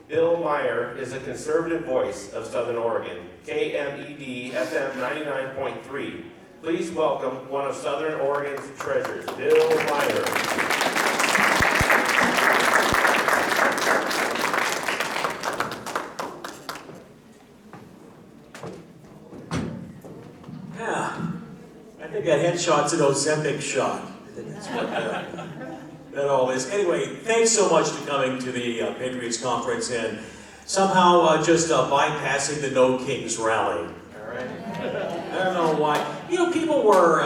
Bill Meyer is a conservative voice of Southern Oregon, KMED FM 99.3. Please welcome one of Southern Oregon's treasures, Bill Meyer. I think that headshot's an Ozempic shot. That's what that all is. Anyway, thanks so much for coming to the Patriots conference and somehow just bypassing the No Kings rally. All right. I don't know why. You know, people were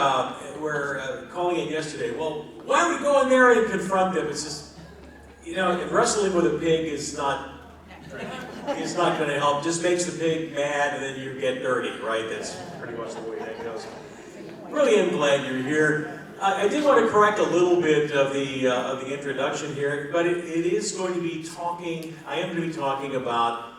calling it yesterday. Well, why don't we go in there and confront them? It's just, you know, wrestling with a pig is not going to help. Just makes the pig mad, and then you get dirty, right? That's pretty much the way that goes. Really am glad you're here. I did want to correct a little bit of the introduction here, but it is going to be talking. I am going to be talking about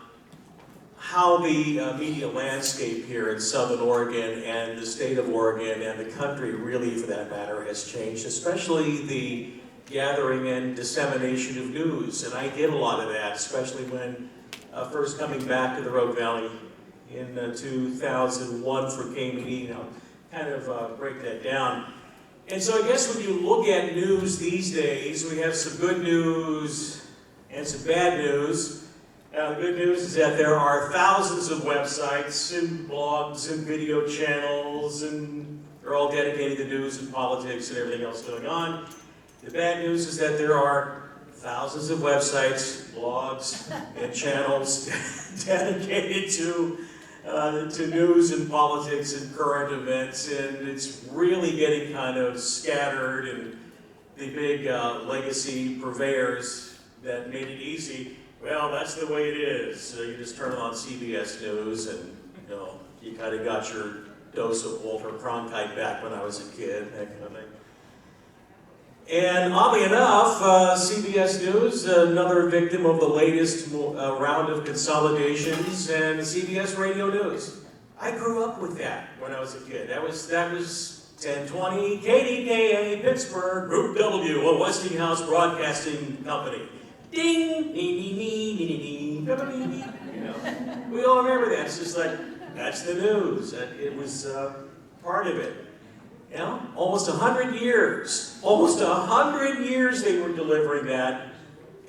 how the media landscape here in Southern Oregon and the state of Oregon and the country, really, for that matter, has changed, especially the gathering and dissemination of news. And I did a lot of that, especially when first coming back to the Rogue Valley in 2001 for KMED. I'll kind of break that down. And so I guess when you look at news these days, we have some good news and some bad news. The good news is that there are thousands of websites and blogs and video channels, and they're all dedicated to news and politics and everything else going on. The bad news is that there are thousands of websites, blogs, and channels dedicated to news and politics and current events, and it's really getting kind of scattered, and the big legacy purveyors that made it easy, well, that's the way it is. So you just turn on CBS News and, you know, you kind of got your dose of Walter Cronkite back when I was a kid, that kind of thing. And oddly enough, CBS News, another victim of the latest round of consolidations, and CBS Radio News. I grew up with that when I was a kid. That was 1020 KDKA Pittsburgh, Group W, a Westinghouse Broadcasting Company. Ding, ding, ding, ding, ding, ding, ding, ding. You know, we all remember that. It's just like, that's the news. It was part of it. You know, almost 100 years. Almost 100 years they were delivering that,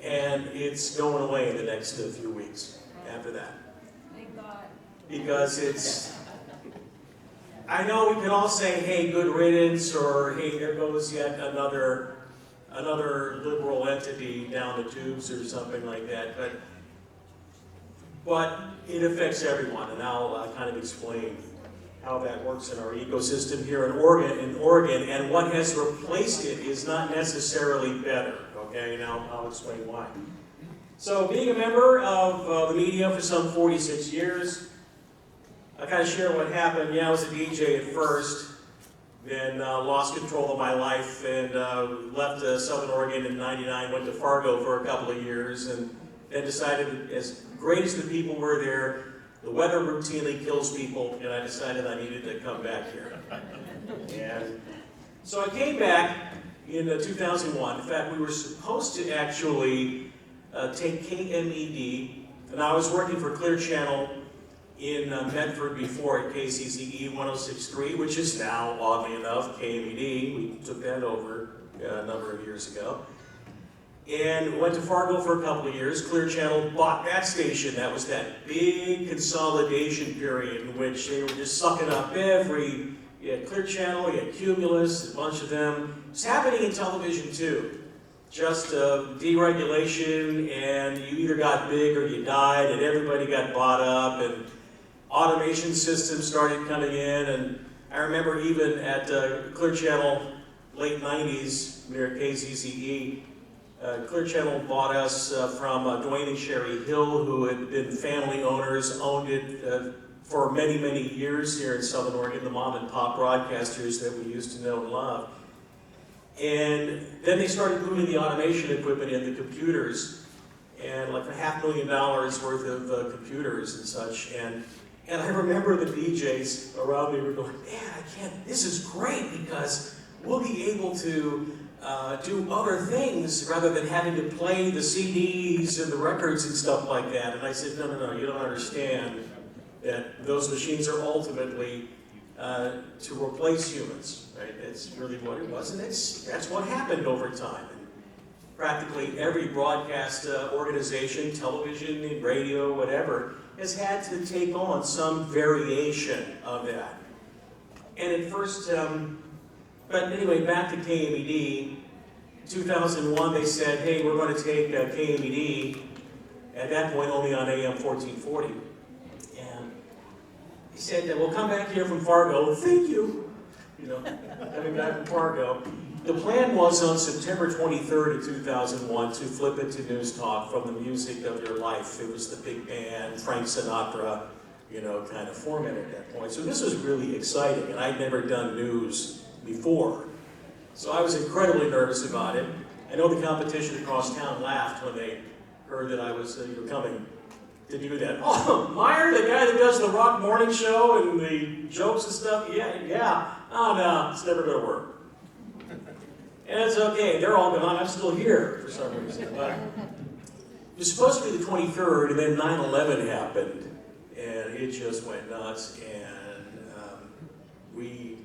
and it's going away in the next few weeks after that. Thank God. Because it's, I know we can all say, hey, good riddance, or hey, there goes yet another liberal entity down the tubes or something like that, but it affects everyone, and I'll kind of explain how that works in our ecosystem here in Oregon, and what has replaced it is not necessarily better, okay? Now, I'll explain why. So, being a member of the media for some 46 years, I kind of share what happened. Yeah, I was a DJ at first, then lost control of my life and left Southern Oregon in '99, went to Fargo for a couple of years, and then decided that as great as the people were there, the weather routinely kills people, and I decided I needed to come back here. And so I came back in 2001. In fact, we were supposed to actually take KMED, and I was working for Clear Channel in Medford before at KCCE 106.3, which is now, oddly enough, KMED. We took that over a number of years ago. And went to Fargo for a couple of years. Clear Channel bought that station. That was that big consolidation period in which they were just sucking up you had Clear Channel, you had Cumulus, a bunch of them. It's happening in television too. Just deregulation, and you either got big or you died, and everybody got bought up, and automation systems started coming in. And I remember even at Clear Channel, late 90s, near KCCE, Clear Channel bought us from Dwayne and Sherry Hill, who had been family owners, owned it for many, many years here in Southern Oregon, the mom and pop broadcasters that we used to know and love. And then they started moving the automation equipment in the computers, and like $500,000 worth of computers and such. And I remember the DJs around me were going, man, this is great, because we'll be able to do other things rather than having to play the CDs and the records and stuff like that. And I said, no, you don't understand that those machines are ultimately to replace humans, right? That's really what it was, and that's what happened over time. And practically every broadcast organization, television, radio, whatever, has had to take on some variation of that. And at first, but anyway, back to KMED. 2001, they said, hey, we're going to take KMED, at that point only on AM 1440. And he said, we'll come back here from Fargo. Thank you. You know, coming back from Fargo. The plan was on September 23rd of 2001 to flip it to News Talk from the music of your life. It was the big band, Frank Sinatra, you know, kind of format at that point. So this was really exciting, and I'd never done news before. So I was incredibly nervous about it. I know the competition across town laughed when they heard that I was coming to do that. Oh, Meyer, the guy that does the rock morning show and the jokes and stuff? Yeah. Oh, no, it's never going to work. And it's okay, they're all gone, I'm still here for some reason. But it was supposed to be the 23rd, and then 9/11 happened, and it just went nuts, and we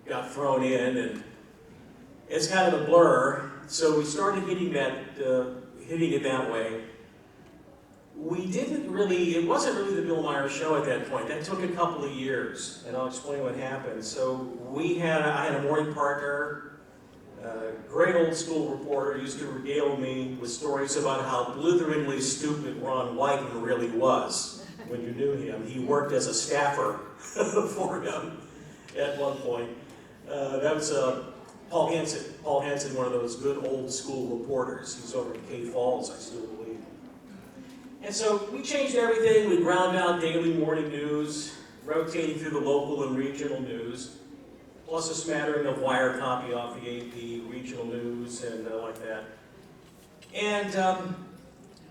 got thrown in, and it's kind of a blur. So we started hitting it that way. We didn't really, it wasn't really the Bill Meyer show at that point. That took a couple of years, and I'll explain what happened. So I had a morning partner, great old school reporter, used to regale me with stories about how blitheringly stupid Ron Wyden really was when you knew him. He worked as a staffer for him at one point. That was Paul Hansen. Paul Hansen, one of those good old school reporters. He's over in Cave Falls, I still believe. And so we changed everything. We ground out daily morning news, rotating through the local and regional news, plus a smattering of wire copy off the AP, regional news, and like that. And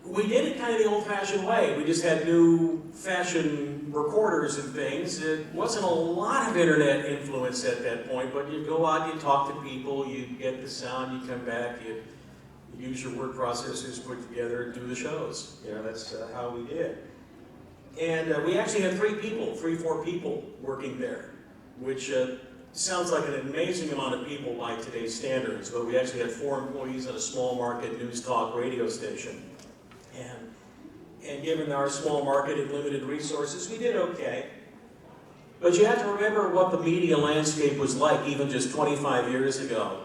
we did it kind of the old-fashioned way. We just had new fashion recorders and things. It wasn't a lot of internet influence at that point, but you go out, you talk to people, you get the sound, you come back, you use your word processors, put together, do the shows. You know, that's how we did. And we actually had 4 people working there, which sounds like an amazing amount of people by today's standards, but we actually had 4 employees at a small market news talk radio station. And given our small market and limited resources, we did okay. But you have to remember what the media landscape was like even just 25 years ago.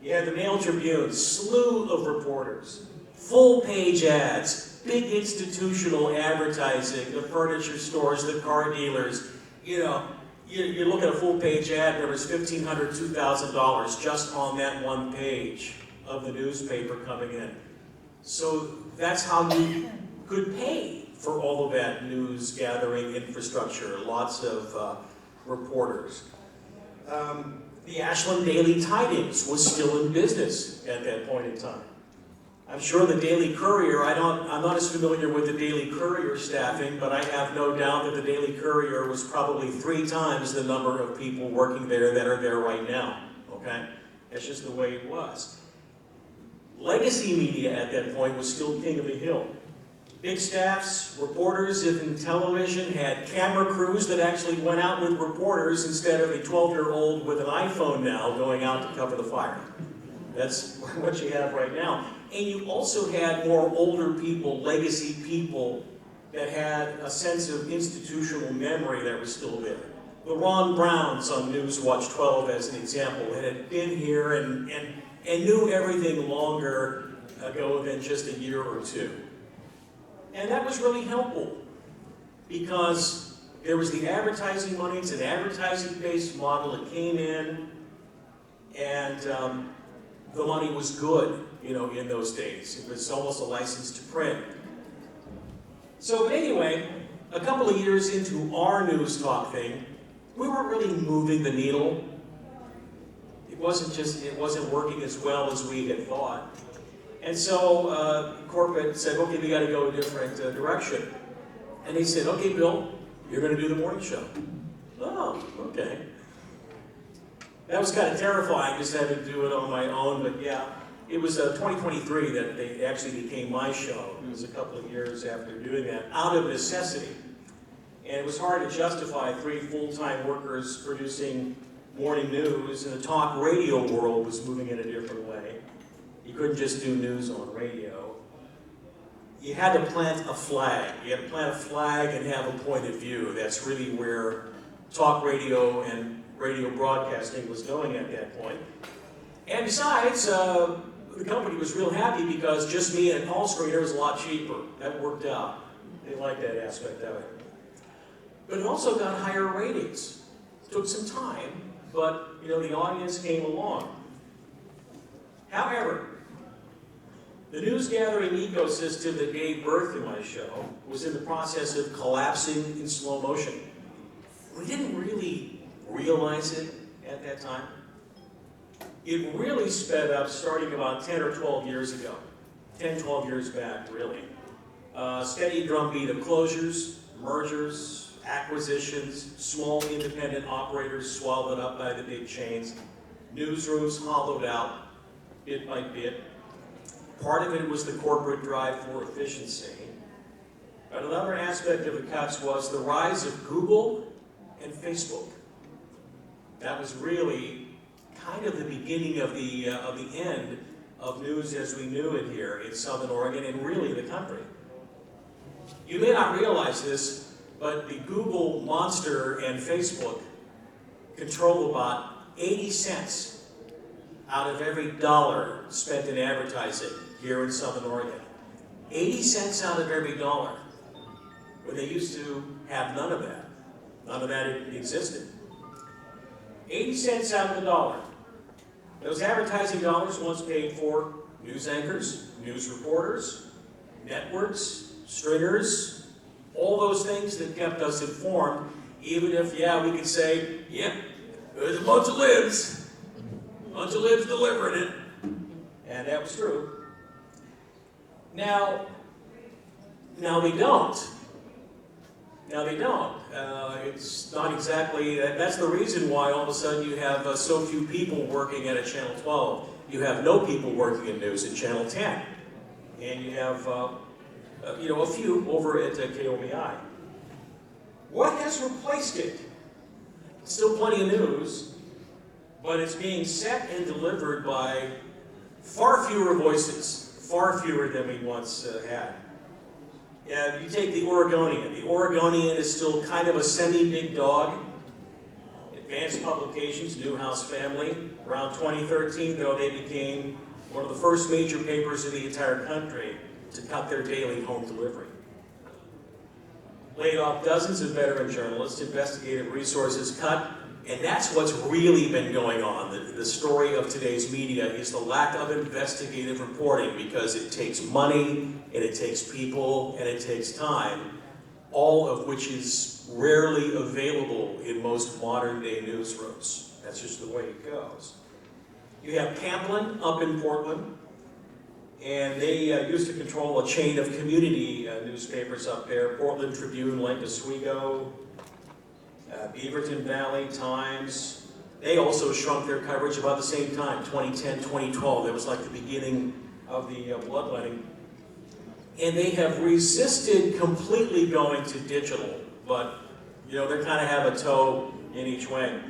You had the Mail Tribune, slew of reporters, full-page ads, big institutional advertising, the furniture stores, the car dealers. You know, you look at a full-page ad, there was $1,500, $2,000 just on that one page of the newspaper coming in. So that's how you could pay for all of that news gathering infrastructure, lots of reporters. The Ashland Daily Tidings was still in business at that point in time. I'm sure the Daily Courier, I'm not as familiar with the Daily Courier staffing, but I have no doubt that the Daily Courier was probably 3 times the number of people working there that are there right now, okay? That's just the way it was. Legacy media at that point was still king of the hill. Big staffs, reporters in television had camera crews that actually went out with reporters instead of a 12-year-old with an iPhone now going out to cover the fire. That's what you have right now. And you also had more older people, legacy people, that had a sense of institutional memory that was still there. The Ron Browns on Newswatch 12, as an example, had been here and knew everything longer ago than just a year or 2. And that was really helpful because there was the advertising money. It's an advertising-based model. It came in, and the money was good, you know, in those days. It was almost a license to print. So, but anyway, a couple of years into our news talk thing, we weren't really moving the needle. It wasn't working as well as we had thought. And so corporate said, okay, we got to go a different direction. And they said, okay, Bill, you're going to do the morning show. Oh, okay. That was kind of terrifying, just having to do it on my own, but yeah. It was 2023 that they actually became my show. It was a couple of years after doing that, out of necessity. And it was hard to justify 3 full-time workers producing morning news, and the talk radio world was moving in a different way. You couldn't just do news on radio. You had to plant a flag. You had to plant a flag and have a point of view. That's really where talk radio and radio broadcasting was going at that point. And besides, the company was real happy because just me and a call screener was a lot cheaper. That worked out. They liked that aspect of it. But it also got higher ratings. It took some time, but the audience came along. However, the news gathering ecosystem that gave birth to my show was in the process of collapsing in slow motion. We didn't really realize it at that time. It really sped up starting about 10 or 12 years ago. 10, 12 years back, really. Steady drumbeat of closures, mergers, acquisitions, small independent operators swallowed up by the big chains, newsrooms hollowed out bit by bit. Part of it was the corporate drive for efficiency. But another aspect of the cuts was the rise of Google and Facebook. That was really kind of the beginning of the end of news as we knew it here in Southern Oregon and really the country. You may not realize this, but the Google monster and Facebook control about 80 cents out of every dollar spent in advertising here in Southern Oregon. 80 cents out of every dollar, when they used to have none of that. None of that existed. 80 cents out of the dollar. Those advertising dollars once paid for news anchors, news reporters, networks, stringers, all those things that kept us informed, even if, we could say, there's a bunch of libs delivering it. And that was true. Now they don't. It's not exactly, that's the reason why all of a sudden you have so few people working at a Channel 12. You have no people working in news at Channel 10. And you have, a few over at KOMI. What has replaced it? Still plenty of news, but it's being set and delivered by far fewer voices, far fewer than we once had. You take the Oregonian. The Oregonian is still kind of a semi-big dog. Advanced Publications, Newhouse family. Around 2013, though, they became one of the first major papers in the entire country to cut their daily home delivery. Laid off dozens of veteran journalists, investigative resources cut, and that's what's really been going on. The story of today's media is the lack of investigative reporting because it takes money, and it takes people, and it takes time, all of which is rarely available in most modern-day newsrooms. That's just the way it goes. You have Pamplin up in Portland, and they used to control a chain of community newspapers up there, Portland Tribune, Lake Oswego, Beaverton Valley, Times. They also shrunk their coverage about the same time, 2010, 2012. That was like the beginning of the bloodletting. And they have resisted completely going to digital, but they kind of have a toe in each way.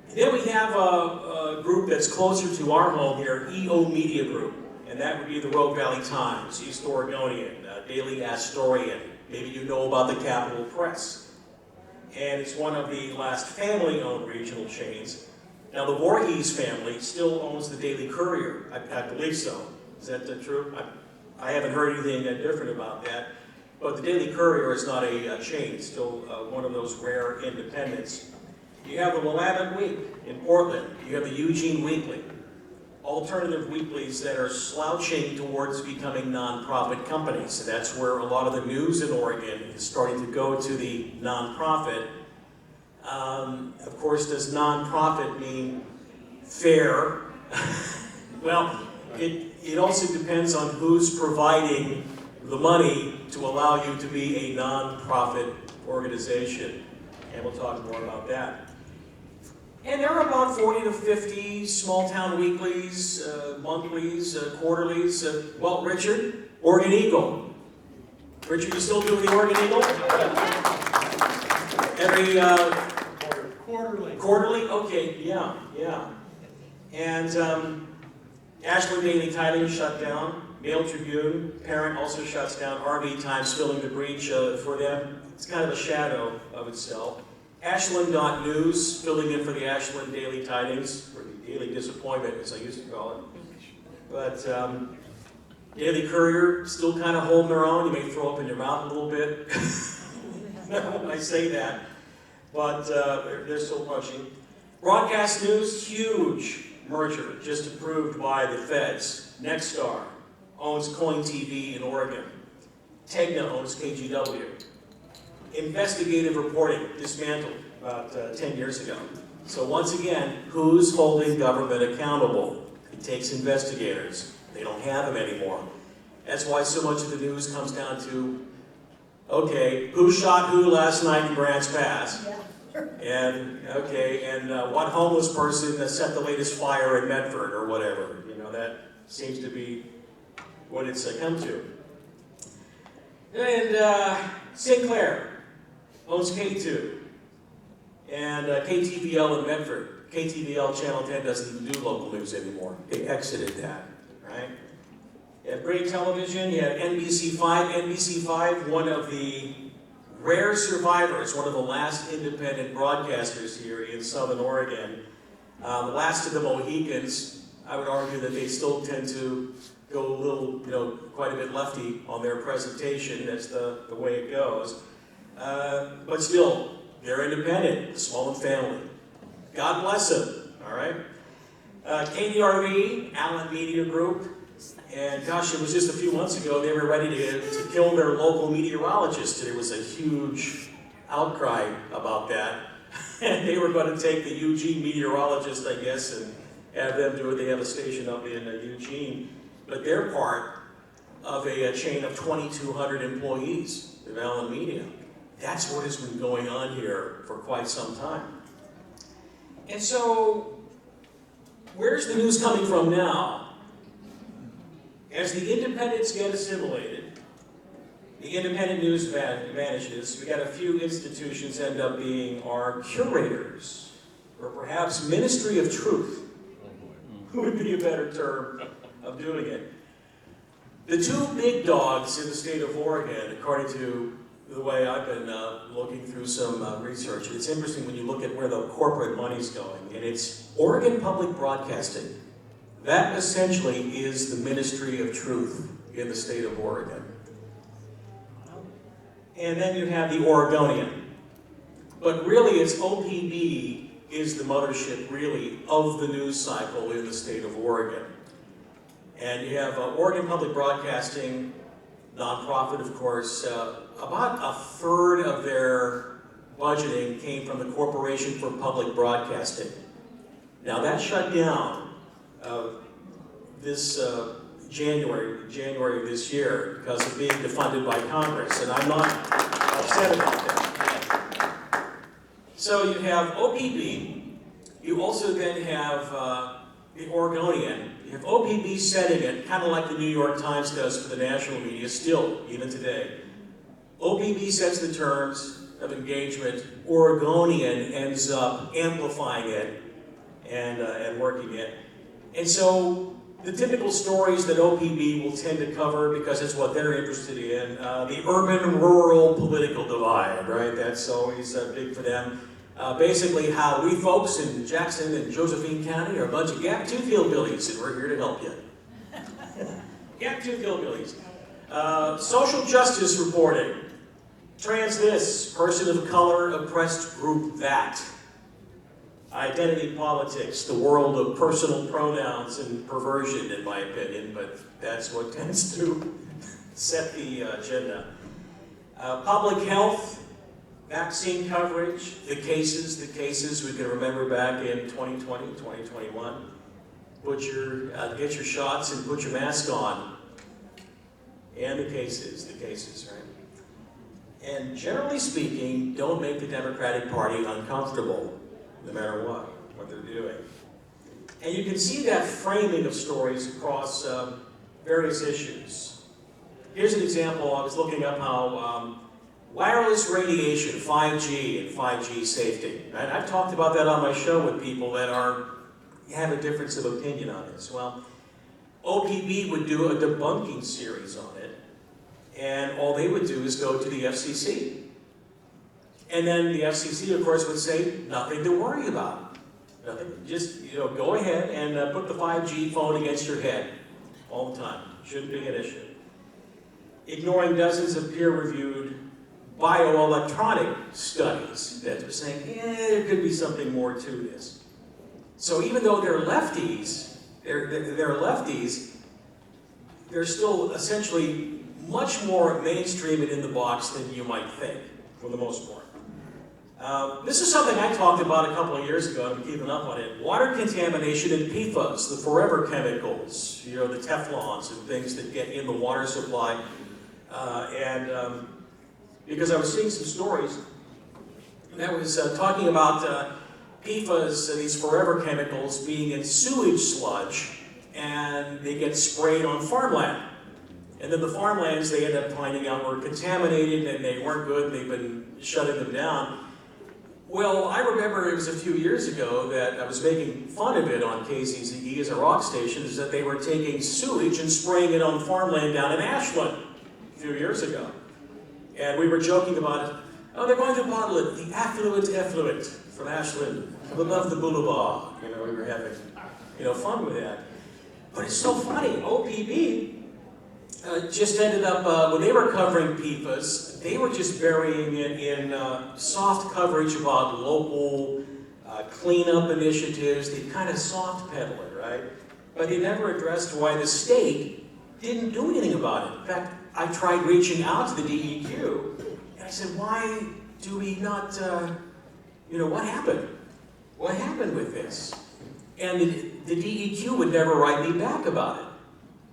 Then we have a group that's closer to our home here, EO Media Group, and that would be the Rogue Valley Times, East Oregonian, Daily Astorian. Maybe you know about the Capitol Press. And it's one of the last family-owned regional chains. Now, the Voorhees family still owns the Daily Courier. I believe so. Is that true? I haven't heard anything different about that. But the Daily Courier is not a chain. It's still one of those rare independents. You have the Willamette Week in Portland. You have the Eugene Weekly. Alternative weeklies that are slouching towards becoming nonprofit companies. And that's where a lot of the news in Oregon is starting to go to the nonprofit. Of course, does nonprofit mean fair? Well, it also depends on who's providing the money to allow you to be a nonprofit organization. And we'll talk more about that. And there are about 40 to 50 small town weeklies, monthlies, quarterlies. Well, Richard, Oregon Eagle. Richard, you still doing the Oregon Eagle? Every Quarterly. quarterly? Okay, yeah. And Ashland Daily Tidings shut down. Mail Tribune, Parent also shuts down. RV Times filling the breach for them. It's kind of a shadow of itself. Ashland.News, filling in for the Ashland Daily Tidings, or the Daily Disappointment, as I used to call it. But Daily Courier, still kind of holding their own. You may throw up in your mouth a little bit when I say that. But they're still pushing. Broadcast News, huge merger just approved by the feds. Nexstar owns Coin TV in Oregon. Tegna owns KGW. Investigative reporting dismantled about 10 years ago. So once again, who's holding government accountable? It takes investigators. They don't have them anymore. That's why so much of the news comes down to, okay, who shot who last night in Grants Pass? And, okay, and what homeless person set the latest fire in Medford or whatever. You know, that seems to be what it's come to. And Sinclair owns K2 and KTVL in Medford. KTVL Channel 10 doesn't even do local news anymore. They exited that, right? You have Gray Television, you have NBC5. NBC5, one of the rare survivors, one of the last independent broadcasters here in Southern Oregon. The last of the Mohicans. I would argue that they still tend to go a little, quite a bit lefty on their presentation. That's the way it goes. But still, they're independent, small and family. God bless them, all right? KDRV, Allen Media Group, and gosh, it was just a few months ago they were ready to kill their local meteorologist. There was a huge outcry about that. And they were going to take the Eugene meteorologist, I guess, and have them do it. They have a station up in Eugene. But they're part of a chain of 2,200 employees of Allen Media. That's what has been going on here for quite some time. And so, where's the news coming from now? As the independents get assimilated, the independent news vanishes. We got a few institutions end up being our curators, or perhaps ministry of truth would be a better term of doing it. The two big dogs in the state of Oregon, according to the way I've been looking through some research, it's interesting when you look at where the corporate money's going, and it's Oregon Public Broadcasting. That essentially is the ministry of truth in the state of Oregon. And then you have the Oregonian. But really it's OPB is the mothership really of the news cycle in the state of Oregon. And you have Oregon Public Broadcasting, nonprofit of course, about a third of their budgeting came from the Corporation for Public Broadcasting. Now that shut down this January of this year because of being defunded by Congress, and I'm not upset about that. So you have OPB, you also then have the Oregonian. You have OPB setting it, kind of like the New York Times does for the national media, still, even today. OPB sets the terms of engagement, Oregonian ends up amplifying it and working it. And so the typical stories that OPB will tend to cover, because it's what they're interested in, the urban-rural political divide, right? That's always big for them. Basically how we folks in Jackson and Josephine County are a bunch of gap-toothed hillbillies, and we're here to help you. Gap-toothed hillbillies. Social justice reporting. Trans this, person of color, oppressed group that. Identity politics, the world of personal pronouns and perversion, in my opinion, but that's what tends to set the agenda. Public health, vaccine coverage, the cases we can remember back in 2020, 2021. Get your shots and put your mask on. And the cases, right? And generally speaking, don't make the Democratic Party uncomfortable. No matter what what they're doing. And you can see that framing of stories across various issues. Here's an example. I was looking up how wireless radiation, 5G, and 5G safety. And I've talked about that on my show with people that have a difference of opinion on this. Well, OPB would do a debunking series on it, and all they would do is go to the FCC. And then the FCC, of course, would say, nothing to worry about. Nothing. Just, go ahead and put the 5G phone against your head all the time. Shouldn't be an issue. Ignoring dozens of peer-reviewed bioelectronic studies that are saying, there could be something more to this. So even though they're lefties, they're still essentially much more mainstream and in the box than you might think, for the most part. This is something I talked about a couple of years ago, and I'm keeping up on it. Water contamination and PFAS, the forever chemicals, the Teflons and things that get in the water supply. Because I was seeing some stories that was talking about PFAS, these forever chemicals, being in sewage sludge, and they get sprayed on farmland. And then the farmlands, they end up finding out, were contaminated and they weren't good, and they've been shutting them down. Well, I remember it was a few years ago that I was making fun of it on KZZE as a rock station, is that they were taking sewage and spraying it on farmland down in Ashland a few years ago. And we were joking about it. Oh, they're going to bottle it, the effluent from Ashland, above the boulevard. We were having, fun with that. But it's so funny. OPB just ended up, when they were covering PFAS, they were just burying it in soft coverage about local cleanup initiatives. They kind of soft pedal it, right? But they never addressed why the state didn't do anything about it. In fact, I tried reaching out to the DEQ, and I said, why do we not, what happened? What happened with this? And the DEQ would never write me back about it.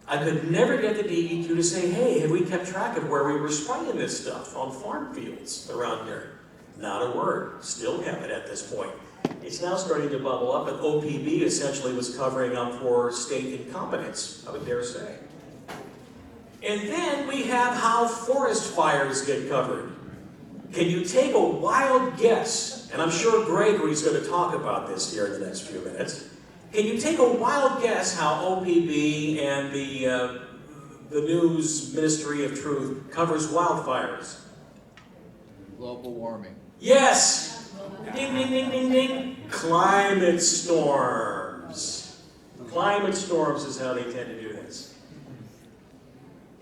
I could never get the DEQ to say, hey, have we kept track of where we were spraying this stuff on farm fields around here? Not a word. Still haven't at this point. It's now starting to bubble up, and OPB essentially was covering up for state incompetence, I would dare say. And then we have how forest fires get covered. Can you take a wild guess, and I'm sure Gregory's going to talk about this here in the next few minutes. Can you take a wild guess how OPB and the News Ministry of Truth covers wildfires? Global warming. Yes! Ding, ding, ding, ding, ding. Climate storms. Climate storms is how they tend to do this.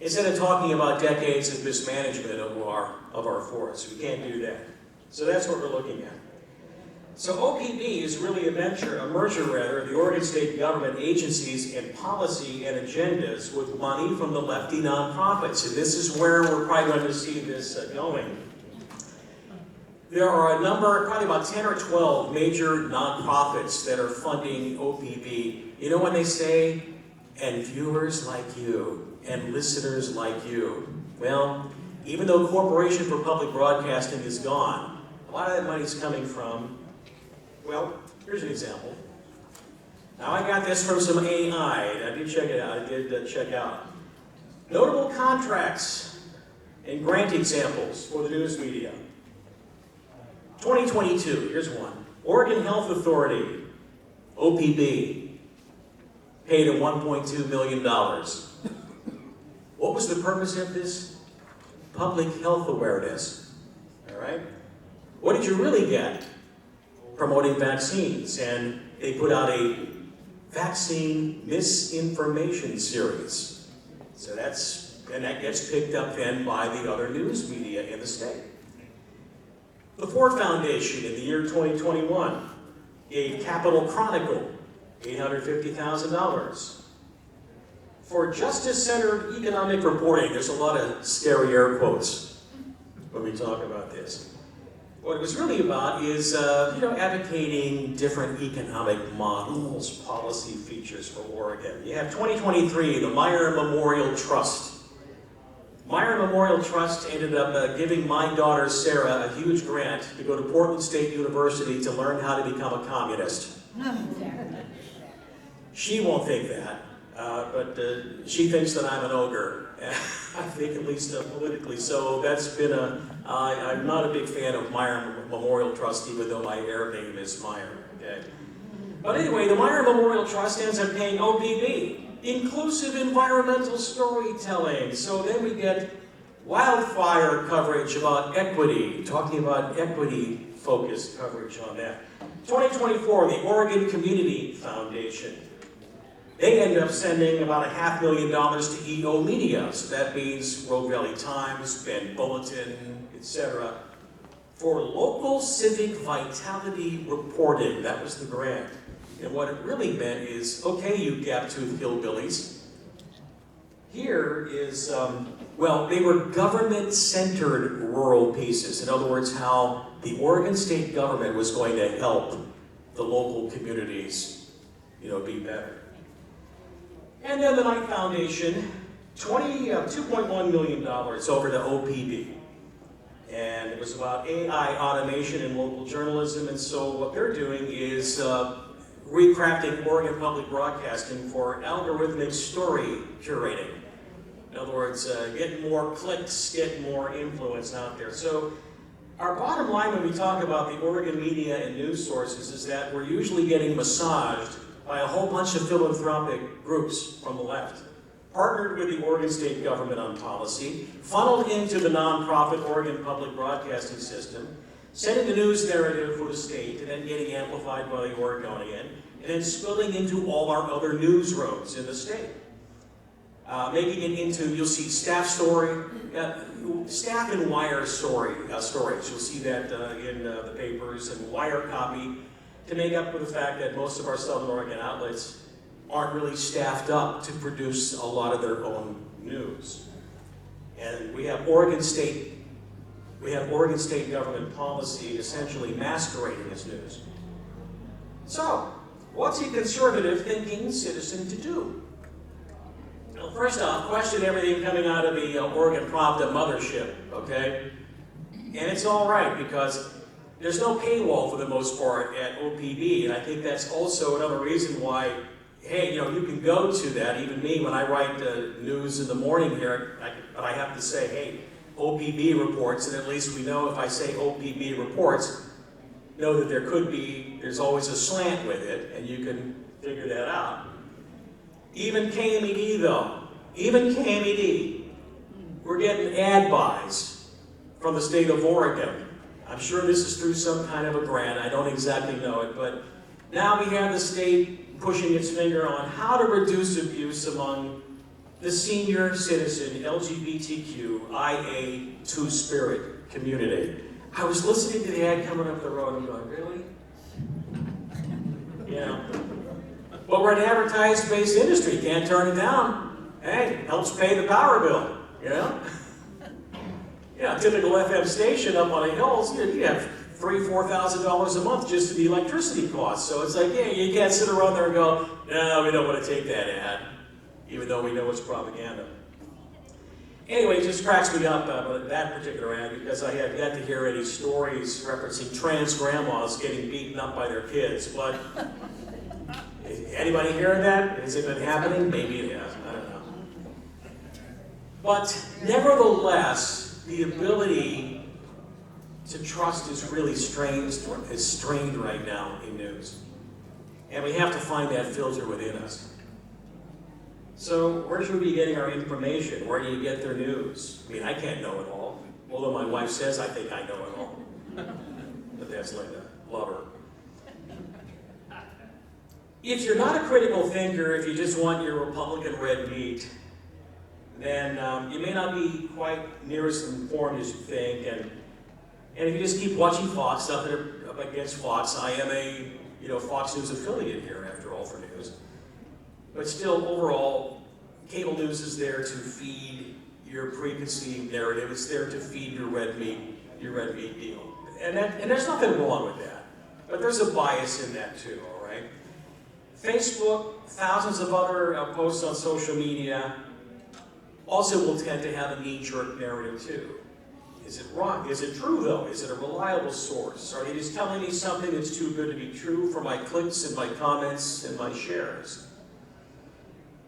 Instead of talking about decades of mismanagement of our forests, we can't do that. So that's what we're looking at. So OPB is really a merger of the Oregon State government agencies and policy and agendas with money from the lefty nonprofits. And this is where we're probably going to see this going. There are a number, probably about 10 or 12 major nonprofits that are funding OPB. You know when they say, and viewers like you, and listeners like you. Well, even though Corporation for Public Broadcasting is gone, a lot of that money's coming from, well, here's an example. Now I got this from some AI. I did check it out. I did check out notable contracts and grant examples for the news media. 2022, here's one. Oregon Health Authority, OPB, paid a $1.2 million. What was the purpose of this? Public health awareness. All right? What did you really get? Promoting vaccines, and they put out a vaccine misinformation series. So that gets picked up then by the other news media in the state. The Ford Foundation in the year 2021 gave Capital Chronicle $850,000. For justice-centered economic reporting, there's a lot of scary air quotes when we talk about this. What it was really about is, advocating different economic models, policy features for Oregon. You have 2023, the Meyer Memorial Trust. Meyer Memorial Trust ended up giving my daughter Sarah a huge grant to go to Portland State University to learn how to become a communist. She won't think that, but she thinks that I'm an ogre. I think at least politically. So that's been I'm not a big fan of Meyer Memorial Trust, even though my air name is Meyer. Okay. But anyway, the Meyer Memorial Trust ends up paying OPB, inclusive environmental storytelling. So then we get wildfire coverage about equity, talking about equity-focused coverage on that. 2024, the Oregon Community Foundation. They end up sending about $500,000 to EO Media. So that means Rogue Valley Times, Bend Bulletin, etc. for local civic vitality reporting. That was the grant. And what it really meant is, okay, you gap-toothed hillbillies, here is, well, they were government-centered rural pieces. In other words, how the Oregon state government was going to help the local communities, be better. And then the Knight Foundation, $2.1 million over to OPB. And it was about AI automation in local journalism. And so what they're doing is recrafting Oregon Public Broadcasting for algorithmic story curating. In other words, get more clicks, get more influence out there. So our bottom line when we talk about the Oregon media and news sources is that we're usually getting massaged by a whole bunch of philanthropic groups from the left, partnered with the Oregon state government on policy, funneled into the nonprofit Oregon Public Broadcasting System, setting the news narrative for the state, and then getting amplified by the Oregonian, and then spilling into all our other newsrooms in the state. Making it into, you'll see staff story, staff and wire stories. You'll see that in the papers, and wire copy, to make up for the fact that most of our Southern Oregon outlets aren't really staffed up to produce a lot of their own news. And we have Oregon State government policy essentially masquerading as news. So, what's a conservative thinking citizen to do? Well, first off, question everything coming out of the Oregon Pravda mothership, okay? And it's all right because there's no paywall for the most part at OPB, and I think that's also another reason why, hey, you can go to that. Even me, when I write news in the morning here, but I have to say, hey, OPB reports, and at least we know if I say OPB reports, know that there's always a slant with it, and you can figure that out. Even KMED though, we're getting ad buys from the state of Oregon. I'm sure this is through some kind of a grant, I don't exactly know it, but now we have the state pushing its finger on how to reduce abuse among the senior citizen LGBTQIA two-spirit community. I was listening to the ad coming up the road and going, really? But we're an advertised-based industry, can't turn it down. Hey, helps pay the power bill, Yeah, a typical FM station up on the hills, you have $3,000–4,000 a month just to the electricity costs. So it's like, yeah, you can't sit around there and go, no, we don't want to take that ad, even though we know it's propaganda. Anyway, it just cracks me up that particular ad because I have yet to hear any stories referencing trans grandmas getting beaten up by their kids. But anybody hearing that? Has it been happening? Maybe it has. I don't know. But nevertheless, the ability to trust is really strained right now in news. And we have to find that filter within us. So where should we be getting our information? Where do you get their news? I mean, I can't know it all. Although my wife says I think I know it all. But that's Linda. Love her. If you're not a critical thinker, if you just want your Republican red meat, then you may not be quite near as informed as you think. And if you just keep watching Fox, nothing up against Fox. I am a Fox News affiliate here, after all, for news. But still, overall, cable news is there to feed your preconceived narrative. It's there to feed your red meat deal. And there's nothing wrong with that. But there's a bias in that too, all right? Facebook, thousands of other posts on social media also will tend to have a knee-jerk narrative too. Is it wrong? Is it true, though? Is it a reliable source? Are they just telling me something that's too good to be true for my clicks and my comments and my shares?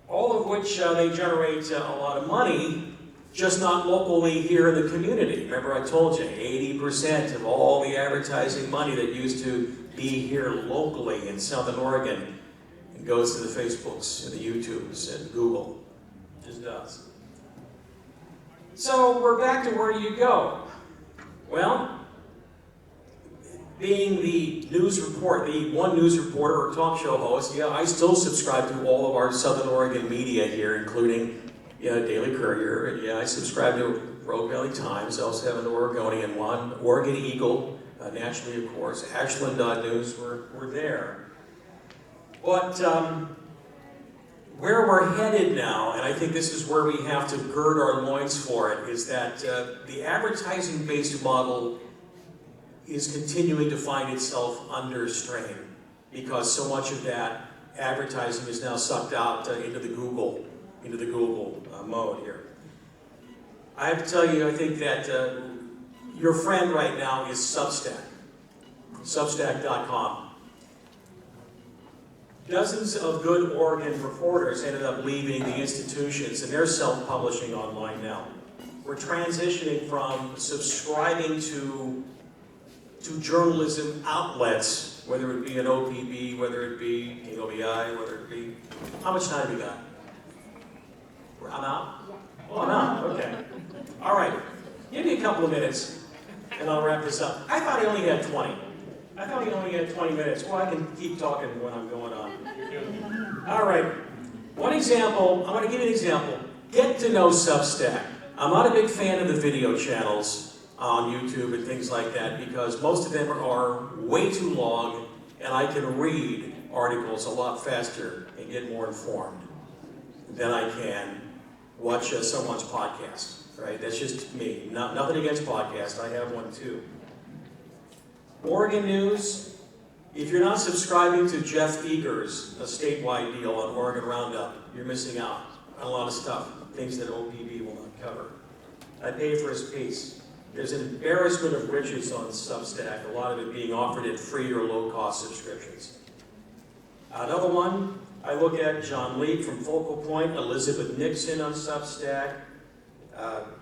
All of which they generate a lot of money, just not locally here in the community. Remember I told you, 80% of all the advertising money that used to be here locally in Southern Oregon goes to the Facebooks and the YouTubes and Google. Just does. So we're back to where do you go? Well, being the news report, the one news reporter or talk show host, yeah, I still subscribe to all of our Southern Oregon media here, including Daily Courier, and I subscribe to Rogue Valley Times. I also have an Oregonian one, Oregon Eagle, naturally, of course, Ashland News, we're there. But where we're headed now, and I think this is where we have to gird our loins for it, is that the advertising-based model is continuing to find itself under strain because so much of that advertising is now sucked out into the Google mode here. I have to tell you, I think that your friend right now is Substack, Substack.com. Dozens of good Oregon reporters ended up leaving the institutions, and they're self-publishing online now. We're transitioning from subscribing to journalism outlets, whether it be an OPB, whether it be KOBI, whether it be... How much time have we got? I'm out? Oh, I'm out, okay. All right, give me a couple of minutes, and I'll wrap this up. I thought I only had 20. I thought he only had 20 minutes. Well, I can keep talking when I'm going on. All right. One example, I'm going to give you an example. Get to know Substack. I'm not a big fan of the video channels on YouTube and things like that because most of them are way too long and I can read articles a lot faster and get more informed than I can watch someone's podcast, right? That's just me. Nothing against podcasts. I have one too. Oregon News, if you're not subscribing to Jeff Eager's a statewide deal on Oregon Roundup, you're missing out on a lot of stuff, things that OPB will not cover. I pay for his piece. There's an embarrassment of riches on Substack, a lot of it being offered at free or low-cost subscriptions. Another one, I look at John Lee from Focal Point, Elizabeth Nixon on Substack,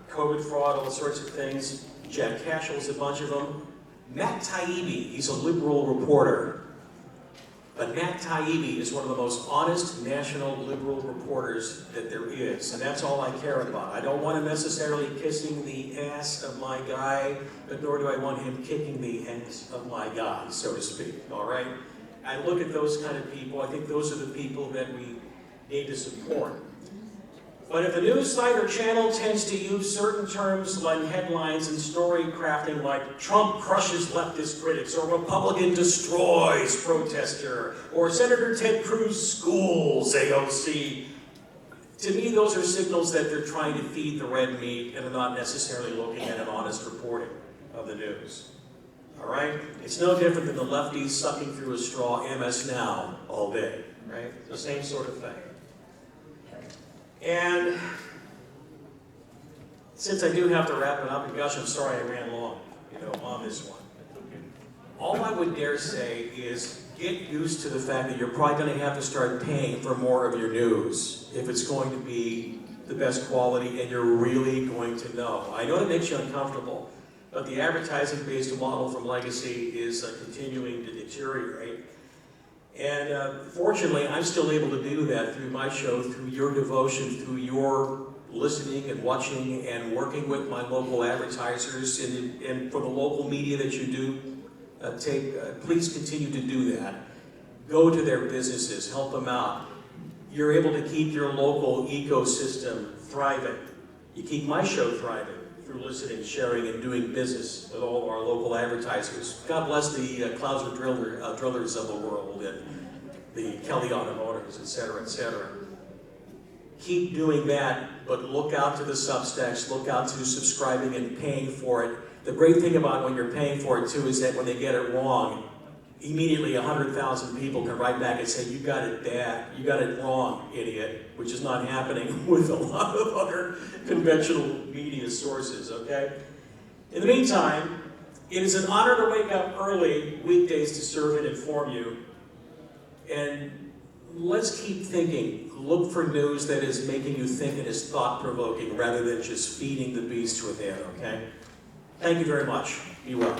COVID fraud, all sorts of things. Jack Cashell's a bunch of them. Matt Taibbi, he's a liberal reporter, but Matt Taibbi is one of the most honest national liberal reporters that there is, and that's all I care about. I don't want him necessarily kissing the ass of my guy, but nor do I want him kicking the ass of my guy, so to speak, all right? I look at those kind of people. I think those are the people that we need to support. But if a news site or channel tends to use certain terms like headlines and story crafting like Trump crushes leftist critics or Republican destroys protester or Senator Ted Cruz schools AOC, to me those are signals that they're trying to feed the red meat and are not necessarily looking at an honest reporting of the news. All right? It's no different than the lefties sucking through a straw MS Now all day, right? The same sort of thing. And since I do have to wrap it up, and gosh, I'm sorry I ran long, on this one. All I would dare say is get used to the fact that you're probably going to have to start paying for more of your news if it's going to be the best quality and you're really going to know. I know it makes you uncomfortable, but the advertising-based model from Legacy is continuing to deteriorate. And fortunately, I'm still able to do that through my show, through your devotion, through your listening and watching and working with my local advertisers and for the local media that you do please continue to do that. Go to their businesses, help them out. You're able to keep your local ecosystem thriving. You keep my show thriving through listening, sharing, and doing business with all of our local advertisers. God bless the Clouser drillers of the world and the Kelly Automotives, et cetera, et cetera. Keep doing that, but look out to the Substacks, look out to subscribing and paying for it. The great thing about when you're paying for it, too, is that when they get it wrong, immediately 100,000 people can write back and say, you got it bad, you got it wrong, idiot, which is not happening with a lot of other conventional media sources, okay? In the meantime, it is an honor to wake up early weekdays to serve and inform you. And let's keep thinking. Look for news that is making you think and is thought-provoking rather than just feeding the beast with air, okay? Thank you very much. Be well.